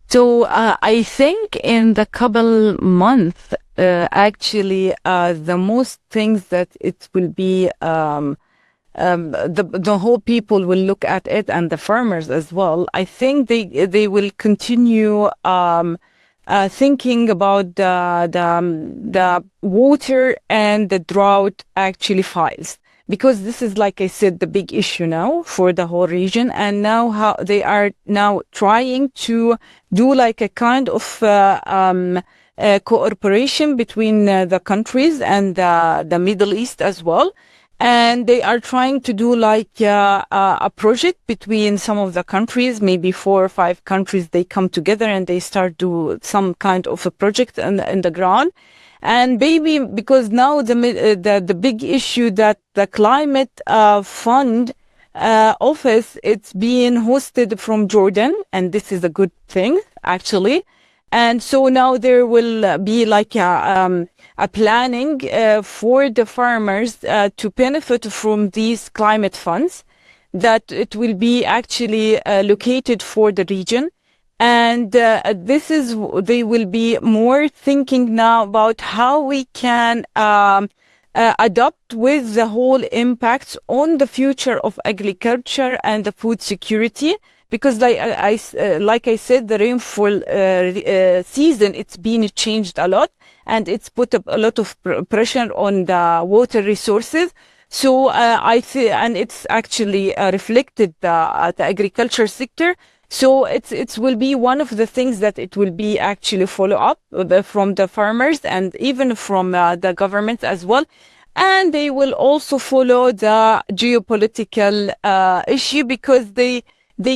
So I think in the couple months, actually, the most things that it will be, the whole people will look at it, and the farmers as well. I think they will continue thinking about the water and the drought actually files. Because this is, like I said, the big issue now for the whole region. And now how they are now trying to do like a kind of cooperation between the countries and the Middle East as well. And they are trying to do like a project between some of the countries, maybe 4 or 5 countries. They come together and they start do some kind of a project in the ground. And maybe because now the big issue that the climate fund office, it's being hosted from Jordan, and this is a good thing actually. And so now there will be like a planning for the farmers to benefit from these climate funds, that it will be actually located for the region. And they will be more thinking now about how we can adapt with the whole impacts on the future of agriculture and the food security. Because like I said, the rainfall season, it's been changed a lot, and it's put up a lot of pressure on the water resources. So and it's actually reflected the agriculture sector. So it will be one of the things that it will be actually follow up from the farmers and even from the government as well. And they will also follow the geopolitical issue, because they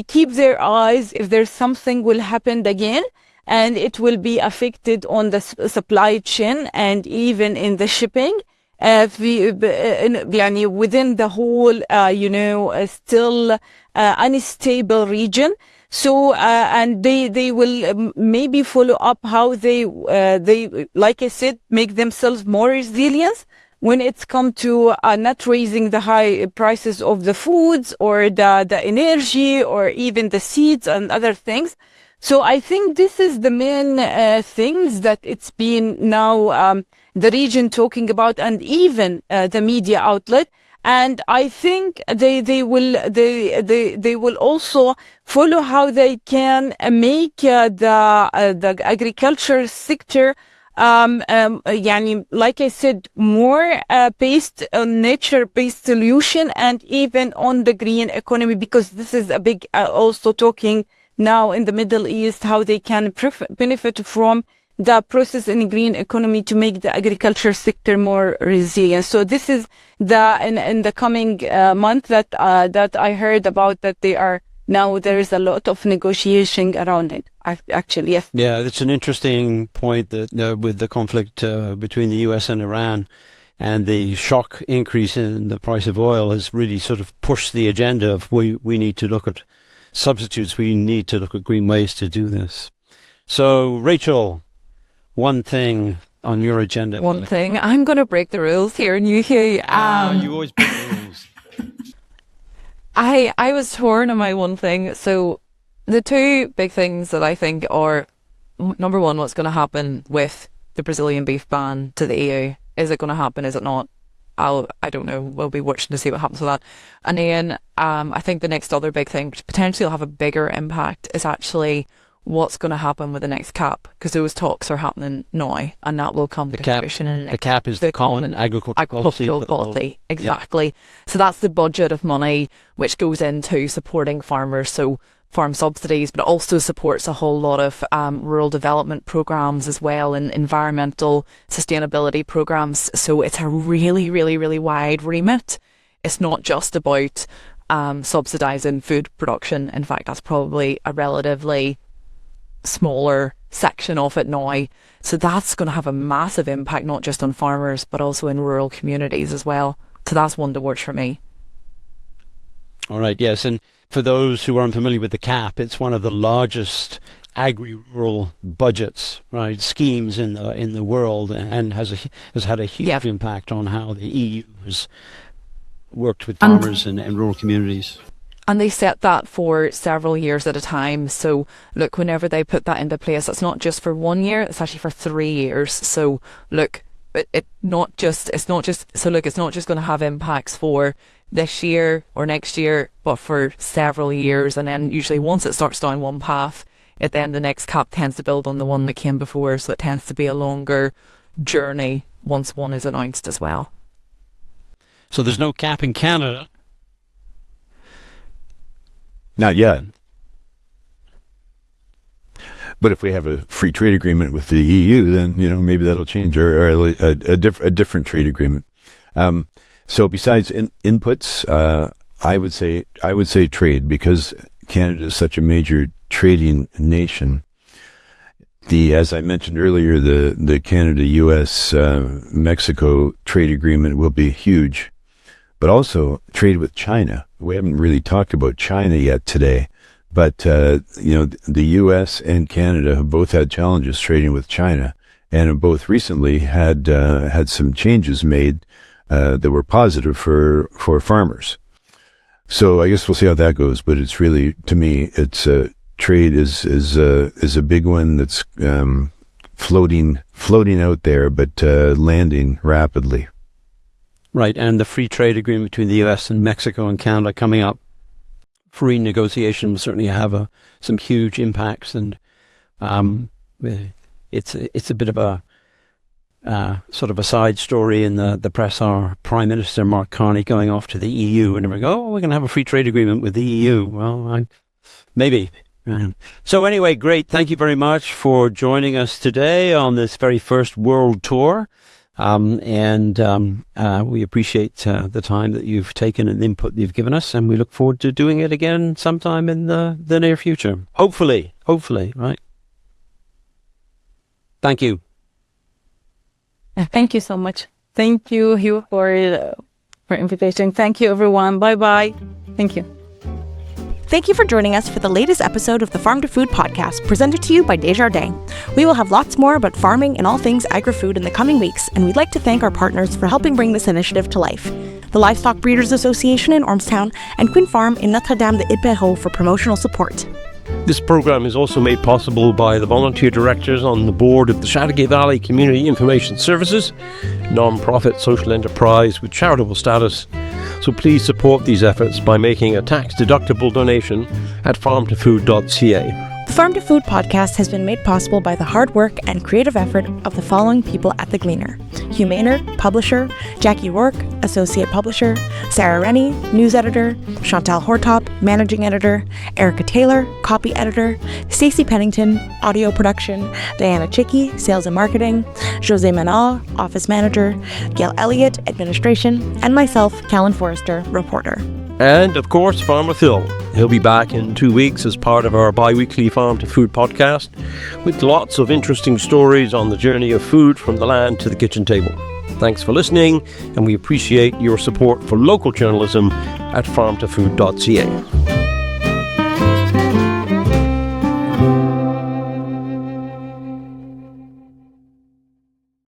keep their eyes if there's something will happen again, and it will be affected on the supply chain and even in the shipping. Within the whole, still unstable region. So, and they will maybe follow up how they, like I said, make themselves more resilient when it's come to not raising the high prices of the foods or the energy or even the seeds and other things. So I think this is the main things that it's been now the region talking about, and even the media outlet. And I think they will also follow how they can make the agriculture sector like I said, more based on nature-based solution, and even on the green economy, because this is a big also talking now in the Middle East, how they can benefit from the process in green economy to make the agriculture sector more resilient. So this is in the coming month that I heard about, that they are now, there is a lot of negotiation around it. Actually, yes. Yeah, it's an interesting point that with the conflict between the US and Iran, and the shock increase in the price of oil has really sort of pushed the agenda of we need to look at substitutes. We need to look at green ways to do this. So, Rachel, one thing on your agenda. One thing. I'm going to break the rules here, and you hear. You always break the rules. I was torn on my one thing. So the two big things that I think are, number one, what's going to happen with the Brazilian beef ban to the EU? Is it going to happen? Is it not? I don't know, we'll be watching to see what happens with that. And then I think the next other big thing, which potentially will have a bigger impact, is actually what's going to happen with the next CAP, because those talks are happening now, and that will come to fruition in the next. The CAP is the Common Agricultural Policy. Exactly. Yeah. So that's the budget of money which goes into supporting farmers. So farm subsidies, but it also supports a whole lot of rural development programs as well, and environmental sustainability programs. So it's a really, really, really wide remit. It's not just about subsidising food production. In fact, that's probably a relatively smaller section of it now. So that's going to have a massive impact, not just on farmers, but also in rural communities as well. So that's one to watch for me. All right, yes. And for those who are unfamiliar with the CAP, it's one of the largest agri-rural budgets, right, schemes in the world, and has had a huge impact on how the EU has worked with farmers and rural communities. And they set that for several years at a time. So look, whenever they put that into place, it's not just for 1 year, it's actually for 3 years. So look, it's not just going to have impacts for this year or next year, but for several years. And then usually once it starts down one path, then the next CAP tends to build on the one that came before. So it tends to be a longer journey once one is announced as well. So there's no CAP in Canada? Not yet. But if we have a free trade agreement with the EU, then maybe that'll change, or a different trade agreement. So besides inputs, I would say trade, because Canada is such a major trading nation. As I mentioned earlier, the Canada-U.S. Mexico trade agreement will be huge, but also trade with China. We haven't really talked about China yet today, but the U.S. and Canada have both had challenges trading with China, and have both recently had some changes made that were positive for farmers. So I guess we'll see how that goes. But it's really, to me, it's trade is a big one that's floating out there, but landing rapidly. Right, and the free trade agreement between the U.S. and Mexico and Canada coming up for renegotiation will certainly have some huge impacts, and it's a bit of a sort of a side story in the press. Our Prime Minister Mark Carney going off to the EU, and we go, we're going to have a free trade agreement with the EU. Well, maybe. So anyway, great. Thank you very much for joining us today on this very first world tour. We appreciate the time that you've taken and the input that you've given us, and we look forward to doing it again sometime in the near future. Hopefully, right? Thank you. Thank you so much. Thank you, Hugh, for invitation. Thank you, everyone. Bye-bye. Thank you. Thank you for joining us for the latest episode of the Farm to Food podcast, presented to you by Desjardins. We will have lots more about farming and all things agri-food in the coming weeks, and we'd like to thank our partners for helping bring this initiative to life. The Livestock Breeders Association in Ormstown and Quinn Farm in Notre-Dame-de-Île-Perrot for promotional support. This program is also made possible by the volunteer directors on the board of the Chateauguay Valley Community Information Services, non-profit social enterprise with charitable status. So please support these efforts by making a tax-deductible donation at farmtofood.ca. The Farm to Food podcast has been made possible by the hard work and creative effort of the following people at The Gleaner: Hugh Maynard, publisher; Jackie Rourke, associate publisher; Sarah Rennie, news editor; Chantal Hortop, managing editor; Erica Taylor, copy editor; Stacey Pennington, audio production; Diana Chicky, sales and marketing; Jose Manal, office manager; Gail Elliott, administration; and myself, Callan Forrester, reporter. And, of course, Farmer Phil. He'll be back in 2 weeks as part of our bi-weekly Farm to Food podcast, with lots of interesting stories on the journey of food from the land to the kitchen table. Thanks for listening, and we appreciate your support for local journalism at farmtofood.ca.